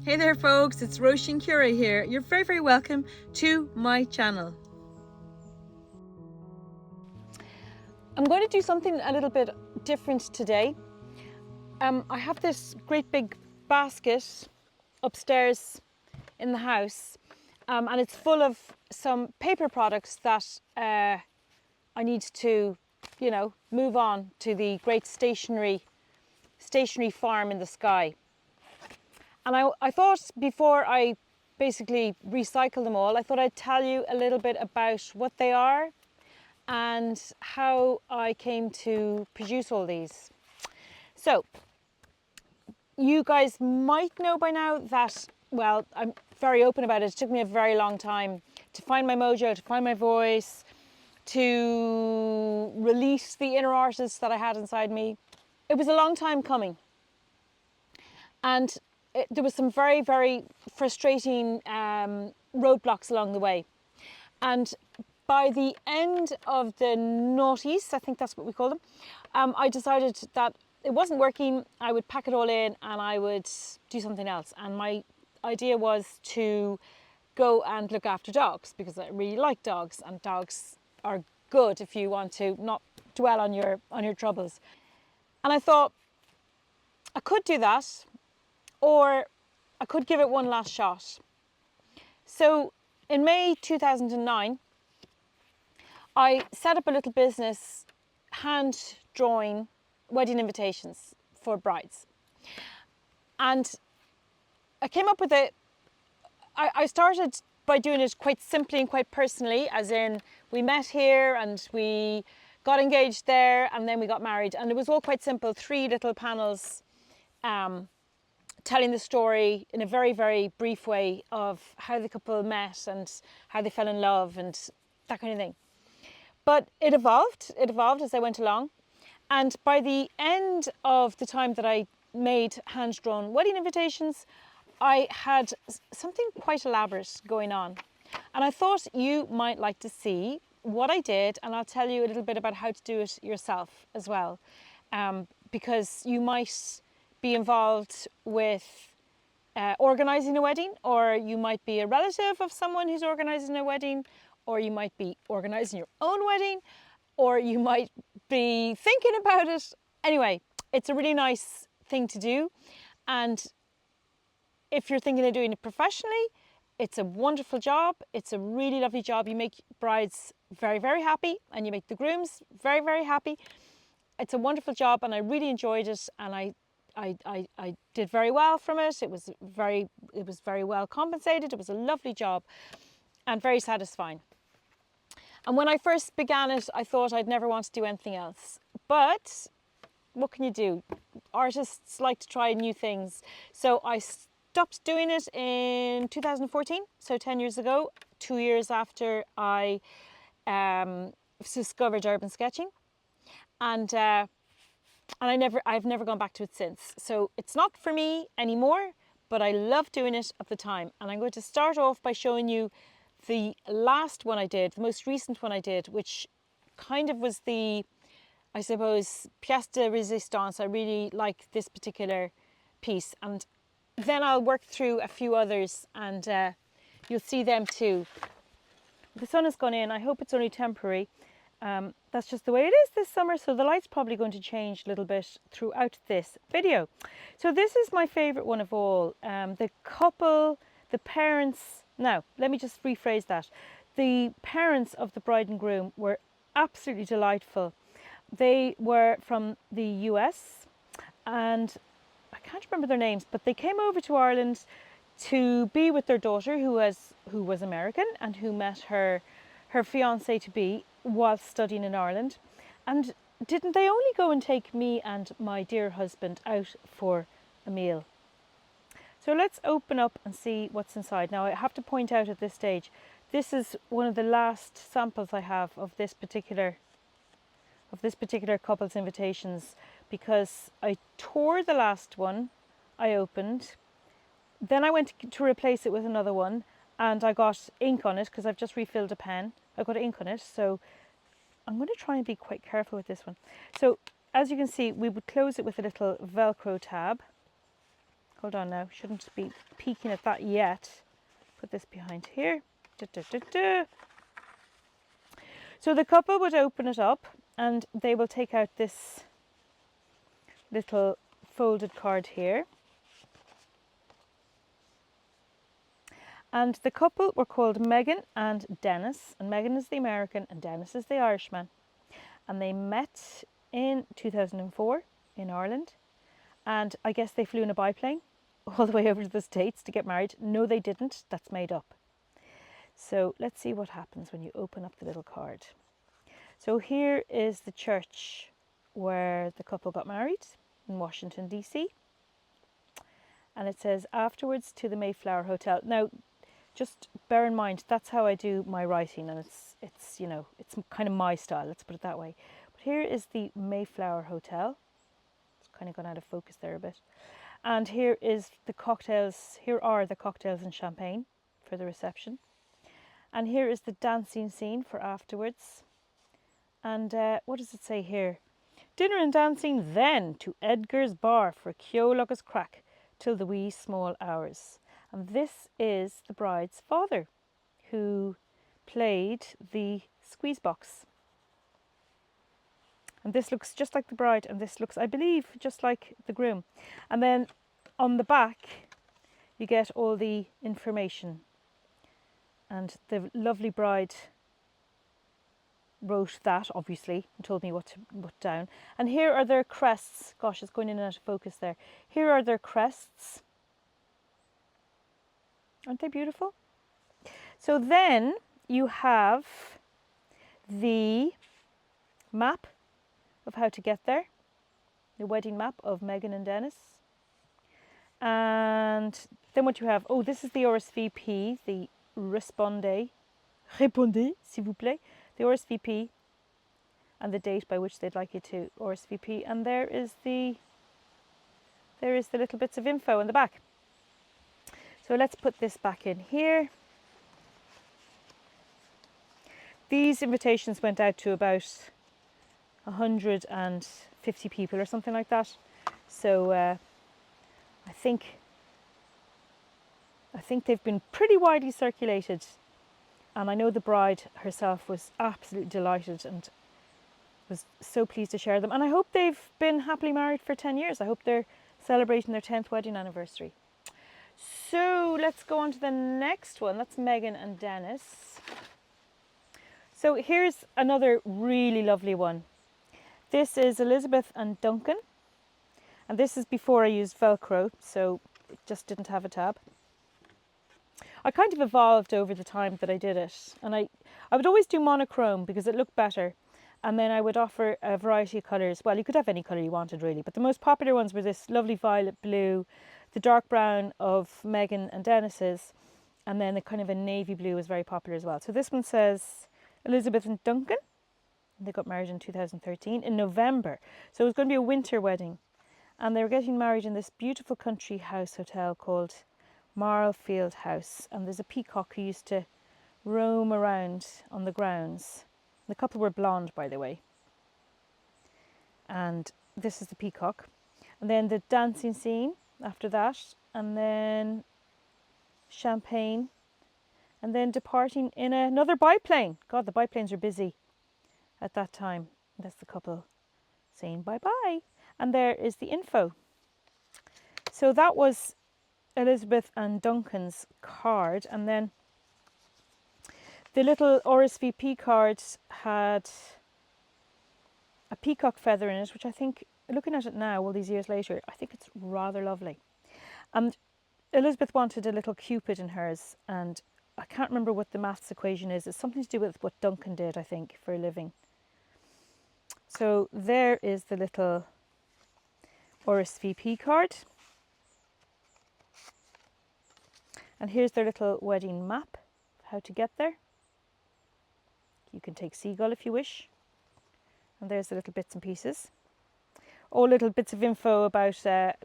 Hey there folks, it's Roisin Cura here. You're very welcome to my channel. I'm going to do something a little bit different today. I have this great big basket upstairs in the house and it's full of some paper products that I need to, move on to the great stationery farm in the sky. And I thought before I basically recycle them all, I thought I'd tell you a little bit about what they are and how I came to produce all these. So, you guys might know by now that, well, I'm very open about it. It took me a very long time to find my mojo, to find my voice, to release the inner artist that I had inside me. It was a long time coming. And there was some very frustrating roadblocks along the way. And by the end of the noughties, I think that's what we call them, I decided that it wasn't working. I would pack it all in and I would do something else. And my idea was to go and look after dogs because I really like dogs, and dogs are good if you want to not dwell on your troubles. And I thought I could do that, or I could give it one last shot. So in May 2009, I set up a little business hand drawing wedding invitations for brides. And I came up with it. I started by doing it quite simply and quite personally, as in we met here and we got engaged there and then we got married. And it was all quite simple, 3 little panels telling the story in a very brief way of how the couple met and how they fell in love and that kind of thing. But it evolved as I went along. And by the end of the time that I made hand-drawn wedding invitations, I had something quite elaborate going on. And I thought you might like to see what I did, and I'll tell you a little bit about how to do it yourself as well. Because you might be involved with organising a wedding, or you might be a relative of someone who's organising a wedding, or you might be organising your own wedding, or you might be thinking about it. Anyway, it's a really nice thing to do, and if you're thinking of doing it professionally, it's a wonderful job. It's a really lovely job. You make brides very happy, and you make the grooms very happy. It's a wonderful job, and I really enjoyed it, and I did very well from it. It was very well compensated. It was a lovely job and very satisfying. And when I first began it, I thought I'd never want to do anything else. But what can you do? Artists like to try new things. So I stopped doing it in 2014, so 10 years ago, 2 years after I discovered urban sketching. And I've never gone back to it since. So it's not for me anymore, but I love doing it at the time. And I'm going to start off by showing you the last one I did, the most recent one I did, which kind of was the, I suppose, pièce de résistance. I really like this particular piece. And then I'll work through a few others and you'll see them too. The sun has gone in. I hope it's only temporary. That's just the way it is this summer, so the light's probably going to change a little bit throughout this video. So this is my favourite one of all. The couple, the parents, now let me just rephrase that. The parents of the bride and groom were absolutely delightful. They were from the US and I can't remember their names, but they came over to Ireland to be with their daughter who was American and who met her fiance to be whilst studying in Ireland. And didn't they only go and take me and my dear husband out for a meal? So let's open up and see what's inside. Now I have to point out at this stage, this is one of the last samples I have of this particular couple's invitations, because I tore the last one I opened, then I went to replace it with another one and I got ink on it because I've just refilled a pen. I got ink on it, so I'm going to try and be quite careful with this one. So as you can see, we would close it with a little Velcro tab, Hold on now, shouldn't be peeking at that yet. Put this behind here. Da, da, da, da. So the couple would open it up and they will take out this little folded card here. And the couple were called Megan and Dennis, and Megan is the American and Dennis is the Irishman. And they met in 2004 in Ireland, and I guess they flew in a biplane all the way over to the States to get married. No, they didn't. That's made up. So let's see what happens when you open up the little card. So here is the church where the couple got married in Washington, D.C. And it says, afterwards to the Mayflower Hotel. Now, just bear in mind, that's how I do my writing, and it's you know, it's kind of my style, let's put it that way. But here is the Mayflower Hotel. It's kind of gone out of focus there a bit. And here is the cocktails, here are the cocktails and champagne for the reception. And here is the dancing scene for afterwards. And what does it say here? Dinner and dancing then to Edgar's bar for Ceologha's crack till the wee small hours. And this is the bride's father, who played the squeeze box. And this looks just like the bride, and this looks, I believe, just like the groom. And then on the back, you get all the information. And the lovely bride wrote that, obviously, and told me what to put down. And here are their crests. Gosh, it's going in and out of focus there. Here are their crests. Aren't they beautiful? So then you have the map of how to get there, the wedding map of Megan and Dennis. And then what you have, oh, this is the RSVP, the répondez, s'il vous plaît, the RSVP and the date by which they'd like you to RSVP. And there is the little bits of info in the back. So let's put this back in here. These invitations went out to about 150 people or something like that. So I think they've been pretty widely circulated. And I know the bride herself was absolutely delighted and was so pleased to share them. And I hope they've been happily married for 10 years. I hope they're celebrating their 10th wedding anniversary. So let's go on to the next one. That's Megan and Dennis. So here's another really lovely one. This is Elizabeth and Duncan. And this is before I used Velcro, so it just didn't have a tab. I kind of evolved over the time that I did it. And I would always do monochrome because it looked better. And then I would offer a variety of colours. Well, you could have any colour you wanted really, but the most popular ones were this lovely violet blue, the dark brown of Megan and Dennis's, and then the kind of a navy blue was very popular as well. So this one says Elizabeth and Duncan. They got married in 2013 in November. So it was going to be a winter wedding. And they were getting married in this beautiful country house hotel called Marlfield House. And there's a peacock who used to roam around on the grounds. The couple were blonde, by the way. And this is the peacock. And then the dancing scene after that. And then champagne. And then departing in another biplane. God, the biplanes are busy at that time. That's the couple saying bye-bye. And there is the info. So that was Elizabeth and Duncan's card. And then the little RSVP card had a peacock feather in it, which I think, looking at it now, all these years later, I think it's rather lovely. And Elizabeth wanted a little cupid in hers, and I can't remember what the maths equation is. It's something to do with what Duncan did, I think, for a living. So there is the little RSVP card. And here's their little wedding map, how to get there. You can take Seagull if you wish. And there's the little bits and pieces. All little bits of info about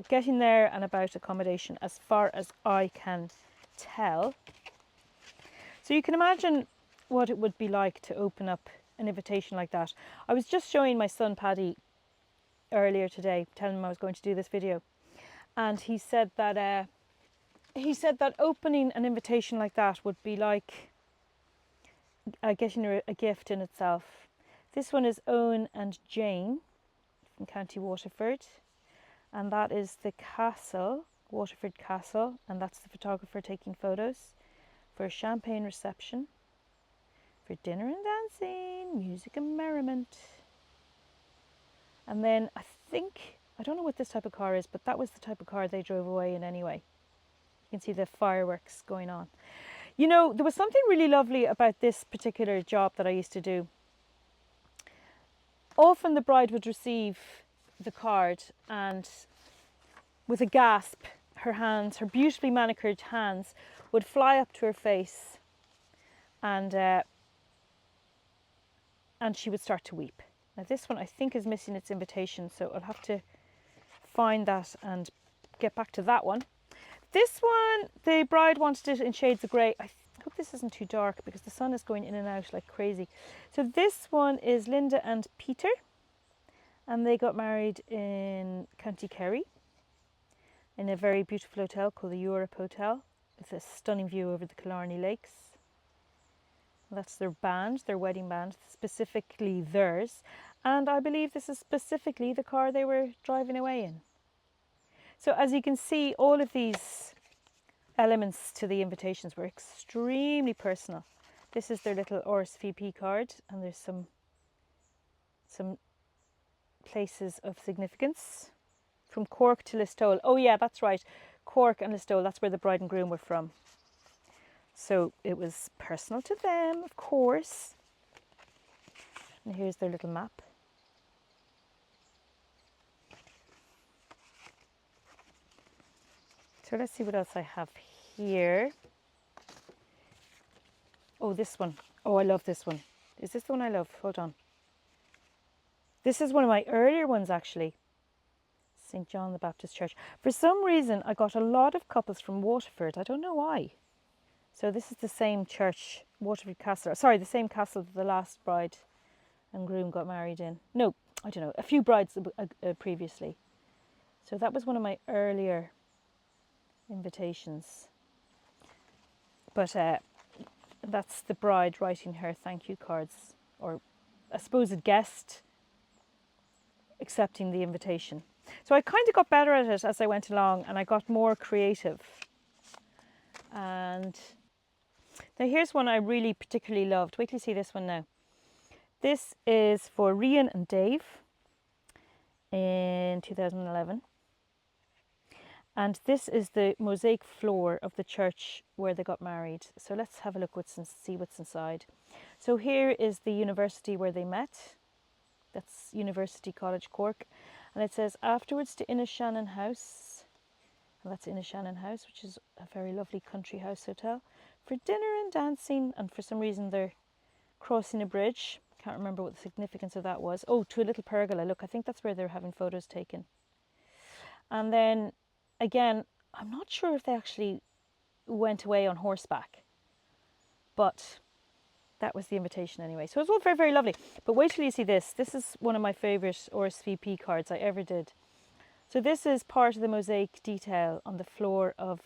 getting there and about accommodation as far as I can tell. So you can imagine what it would be like to open up an invitation like that. I was just showing my son Paddy earlier today, telling him I was going to do this video. and he said that opening an invitation like that would be like getting a gift in itself. This one is Owen and Jane from County Waterford, and that is the castle, Waterford Castle, and that's the photographer taking photos for a champagne reception, for dinner and dancing, music and merriment. And then I don't know what this type of car is, but that was the type of car they drove away in anyway. You can see the fireworks going on. You know, there was something really lovely about this particular job that I used to do. Often the bride would receive the card and with a gasp, her beautifully manicured hands would fly up to her face and she would start to weep. Now this one I think is missing its invitation, so I'll have to find that and get back to that one. This one, the bride wanted it in shades of grey. I hope this isn't too dark because the sun is going in and out like crazy. So this one is Linda and Peter, and they got married in County Kerry in a very beautiful hotel called the Europe Hotel with a stunning view over the Killarney Lakes. That's their band, their wedding band, specifically theirs. And I believe this is specifically the car they were driving away in. So as you can see, all of these elements to the invitations were extremely personal. This is their little RSVP card, and there's some places of significance. From Cork to Listowel. Oh yeah, that's right. Cork and Listowel, that's where the bride and groom were from. So it was personal to them, of course. And here's their little map. So let's see what else I have here. Oh, this one. Oh, I love this one. Is this the one I love? Hold on. This is one of my earlier ones, actually. St. John the Baptist Church. For some reason, I got a lot of couples from Waterford. I don't know why. So this is the same church, Waterford Castle. Sorry, the same castle that the last bride and groom got married in. No, I don't know. A few brides previously. So that was one of my earlier invitations. But that's the bride writing her thank you cards, or I suppose a guest accepting the invitation. So I kind of got better at it as I went along, and I got more creative. And now here's one I really particularly loved. Wait till you see this one now. This is for Rian and Dave in 2011. And this is the mosaic floor of the church where they got married. So let's have a look and see what's inside. So here is the university where they met. That's University College Cork. And it says, afterwards to Inishannon House. And that's Inishannon House, which is a very lovely country house hotel, for dinner and dancing. And for some reason they're crossing a bridge. Can't remember what the significance of that was. Oh, to a little pergola. Look, I think that's where they're having photos taken. And then again, I'm not sure if they actually went away on horseback, but that was the invitation anyway. So it was all very, very lovely. But wait till you see this. This is one of my favourite RSVP cards I ever did. So this is part of the mosaic detail on the floor of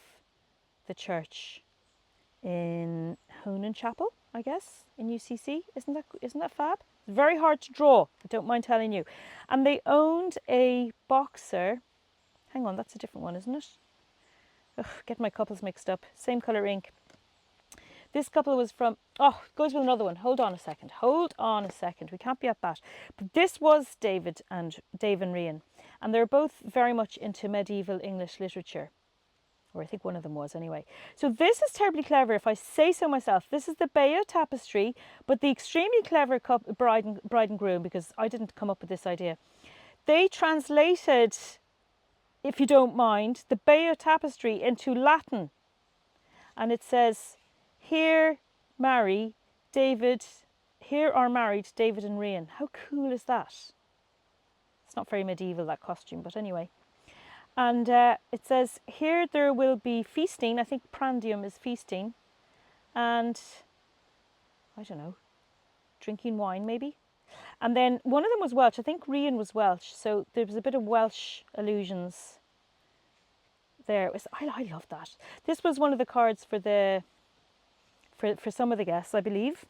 the church in Honan Chapel, I guess, in UCC. Isn't that fab? It's very hard to draw, I don't mind telling you. And they owned a boxer. Hang on, that's a different one, isn't it? Ugh, get my couples mixed up. Same colour ink. This couple was from, oh, goes with another one. Hold on a second. We can't be at that. But this was Dave and Rian. And they're both very much into medieval English literature. Or I think one of them was anyway. So this is terribly clever, if I say so myself. This is the Bayeux tapestry, but the extremely clever bride and groom, because I didn't come up with this idea. They translated, if you don't mind, the Bayeux tapestry into Latin. And it says, here are married David and Rian. How cool is that? It's not very medieval, that costume, but anyway. And it says, here there will be feasting. I think prandium is feasting. And, I don't know, drinking wine maybe. And then one of them was Welsh. I think Rian was Welsh. So there was a bit of Welsh allusions there. It was, I love that. This was one of the cards for the for some of the guests, I believe.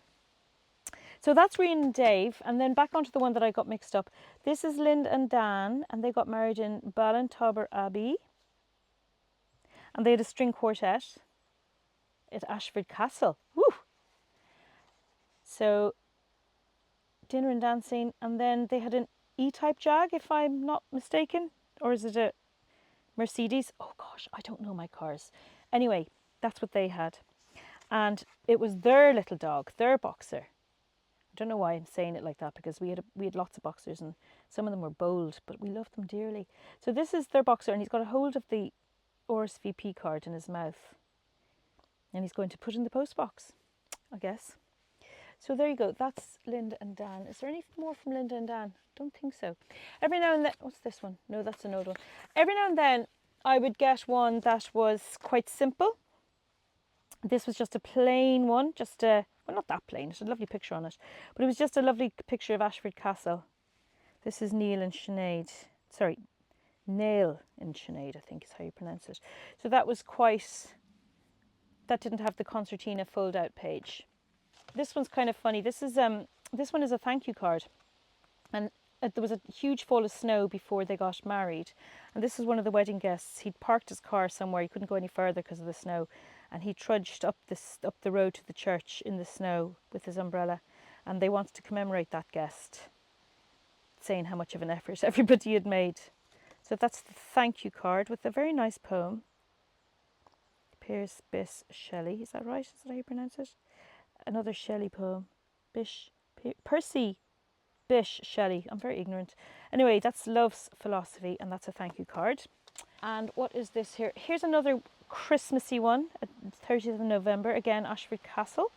So that's Rian and Dave, and then back onto the one that I got mixed up. This is Linda and Dan, and they got married in Ballintobber Abbey, and they had a string quartet at Ashford Castle. Woo! So dinner and dancing, and then they had an E-type Jag, if I'm not mistaken, or is it a Mercedes? Oh gosh, I don't know my cars. Anyway, that's what they had, and it was their little dog, their boxer. I don't know why I'm saying it like that, because we had lots of boxers and some of them were bold, but we loved them dearly. So this is their boxer, and he's got a hold of the RSVP card in his mouth, and he's going to put in the post box, I guess. So there you go. That's Linda and Dan. Is there any more from Linda and Dan? Don't think so. Every now and then, what's this one? No, that's an old one. Every now and then I would get one that was quite simple. This was just a plain one, just a, well, not that plain, it's a lovely picture on it, but it was just a lovely picture of Ashford Castle. This is Neil and Sinead. Sorry, Nail and Sinead, I think is how you pronounce it. So that was quite, that didn't have the concertina fold out page. This one's kind of funny. This one is a thank you card, and there was a huge fall of snow before they got married, and this is one of the wedding guests. He'd parked his car somewhere, he couldn't go any further because of the snow, and he trudged up the road to the church in the snow with his umbrella, and they wanted to commemorate that guest, saying how much of an effort everybody had made. So that's the thank you card with a very nice poem. Piers Bysshe Shelley, is that right? Is that how you pronounce it? Another Shelley poem. Percy Bysshe Shelley. I'm very ignorant. Anyway, that's Love's Philosophy, and that's a thank you card. And what is this here? Here's another Christmassy one, 30th of November, again, Ashford Castle.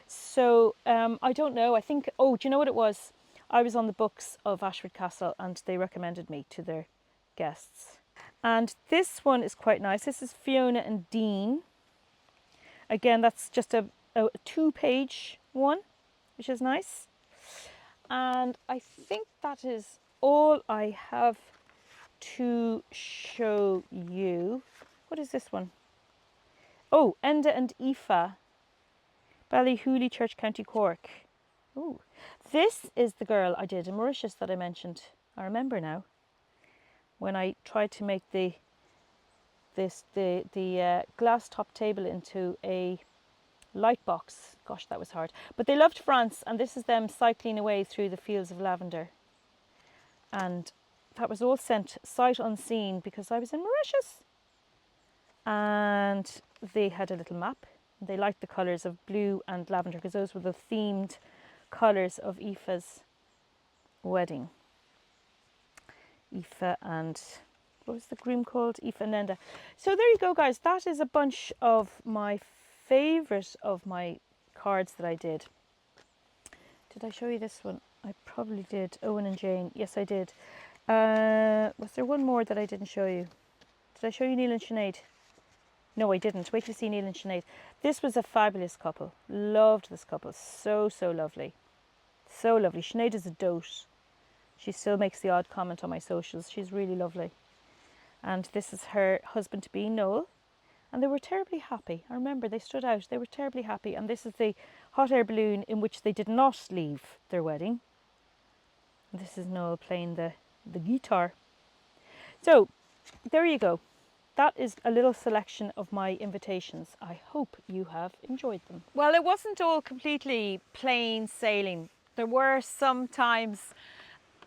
So I don't know, I think, oh, do you know what it was? I was on the books of Ashford Castle and they recommended me to their guests. And this one is quite nice. This is Fiona and Dean. Again, that's just a 2-page one, which is nice. And I think that is all I have to show you. What is this one? Oh, Enda and Aoife, Ballyhooly Church, County Cork. Oh, this is the girl I did in Mauritius that I mentioned. I remember now. When I tried to make the glass top table into a light box. Gosh, that was hard. But they loved France, and this is them cycling away through the fields of lavender. And that was all sent sight unseen because I was in Mauritius. And they had a little map. They liked the colours of blue and lavender because those were the themed colours of Aoife's wedding. Aoife and, what was the groom called? Aoife and Enda. So there you go, guys. That is a bunch of my favourite of my cards that I did. Did I show you this one? I probably did. Owen and Jane. Yes, I did. Was there one more that I didn't show you? Did I show you Neil and Sinead? No, I didn't. Wait till you see Neil and Sinead. This was a fabulous couple. Loved this couple. So, so lovely. So lovely. Sinead is a dote. She still makes the odd comment on my socials. She's really lovely. And this is her husband-to-be, Noel. And they were terribly happy. I remember they stood out. They were terribly happy. And this is the hot air balloon in which they did not leave their wedding. And this is Noel playing the guitar. So, there you go. That is a little selection of my invitations. I hope you have enjoyed them. Well, it wasn't all completely plain sailing. There were sometimes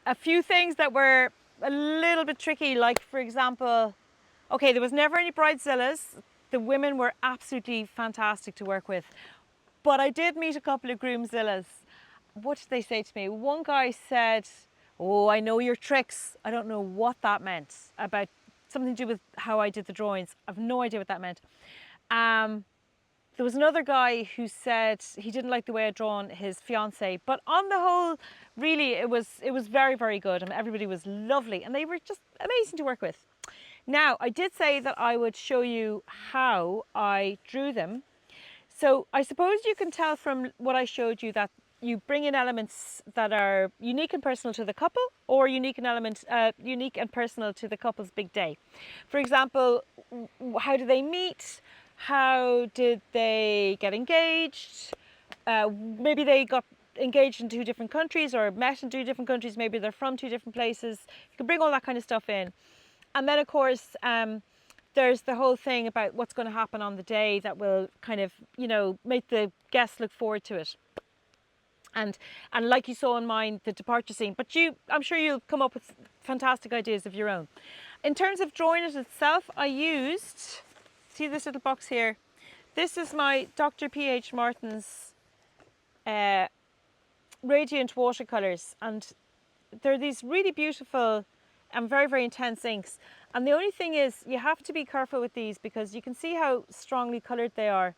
a few things that were a little bit tricky, like, for example, okay, there was never any bridezillas. The women were absolutely fantastic to work with. But I did meet a couple of groomzillas. What did they say to me? One guy said, oh, I know your tricks. I don't know what that meant, about something to do with how I did the drawings. I've no idea what that meant. There was another guy who said he didn't like the way I'd drawn his fiancée, but on the whole, really, it was very, very good, and everybody was lovely, and they were just amazing to work with. Now, I did say that I would show you how I drew them. So I suppose you can tell from what I showed you that, you bring in elements that are unique and personal to the couple, or unique and personal to the couple's big day. For example, how do they meet? How did they get engaged? Maybe they got engaged in 2 different countries or met in 2 different countries. Maybe they're from 2 different places. You can bring all that kind of stuff in. And then, of course, there's the whole thing about what's going to happen on the day that will kind of, make the guests look forward to it. And like you saw in mine, the departure scene. But I'm sure you'll come up with fantastic ideas of your own. In terms of drawing it itself, I used, see this little box here? This is my Dr. P.H. Martin's Radiant watercolours, and they're these really beautiful and very, very intense inks. And the only thing is, you have to be careful with these because you can see how strongly coloured they are,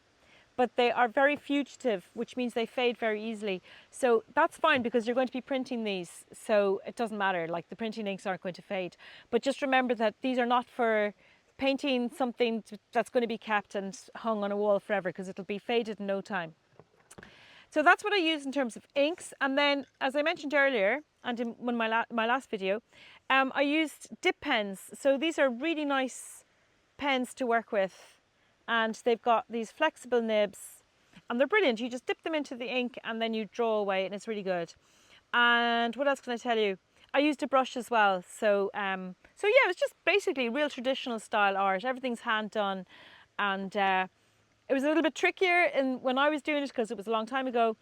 but they are very fugitive, which means they fade very easily. So that's fine because you're going to be printing these, so it doesn't matter, like the printing inks aren't going to fade. But just remember that these are not for painting something that's going to be kept and hung on a wall forever, because it'll be faded in no time. So that's what I use in terms of inks. And then, as I mentioned earlier, and in my last video, I used dip pens. So these are really nice pens to work with, and they've got these flexible nibs, and they're brilliant. You just dip them into the ink and then you draw away, and it's really good. And what else can I tell you? I used a brush as well. So yeah, it's just basically real traditional style art. Everything's hand done, and it was a little bit trickier when I was doing it because it was a long time ago,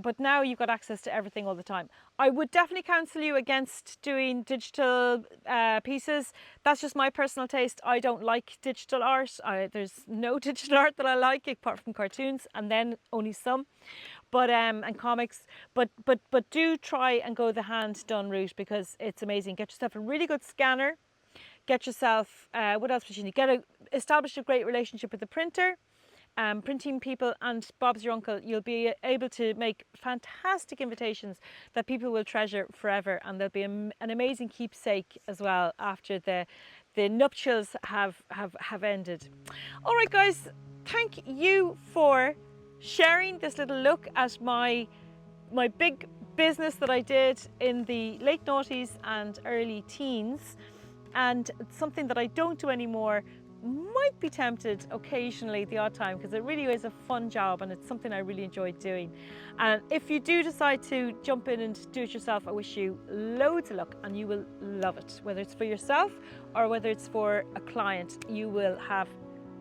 but now you've got access to everything all the time. I would definitely counsel you against doing digital pieces. That's just my personal taste. I don't like digital art. There's no digital art that I like apart from cartoons, and then only some, but and comics. But do try and go the hand done route because it's amazing. Get yourself a really good scanner. Get yourself what else would you need? Establish a great relationship with the printer. Printing people, and Bob's your uncle. You'll be able to make fantastic invitations that people will treasure forever, and there'll be an amazing keepsake as well after the nuptials have ended. All right, guys, thank you for sharing this little look at my big business that I did in the late noughties and early teens, and something that I don't do anymore. Might be tempted occasionally the odd time because it really is a fun job and it's something I really enjoyed doing. And if you do decide to jump in and do it yourself, I wish you loads of luck and you will love it. Whether it's for yourself or whether it's for a client, you will have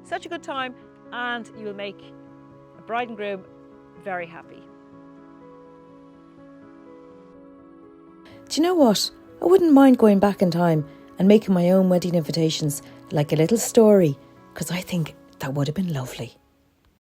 such a good time and you will make a bride and groom very happy. Do you know what? I wouldn't mind going back in time and making my own wedding invitations like a little story, because I think that would have been lovely.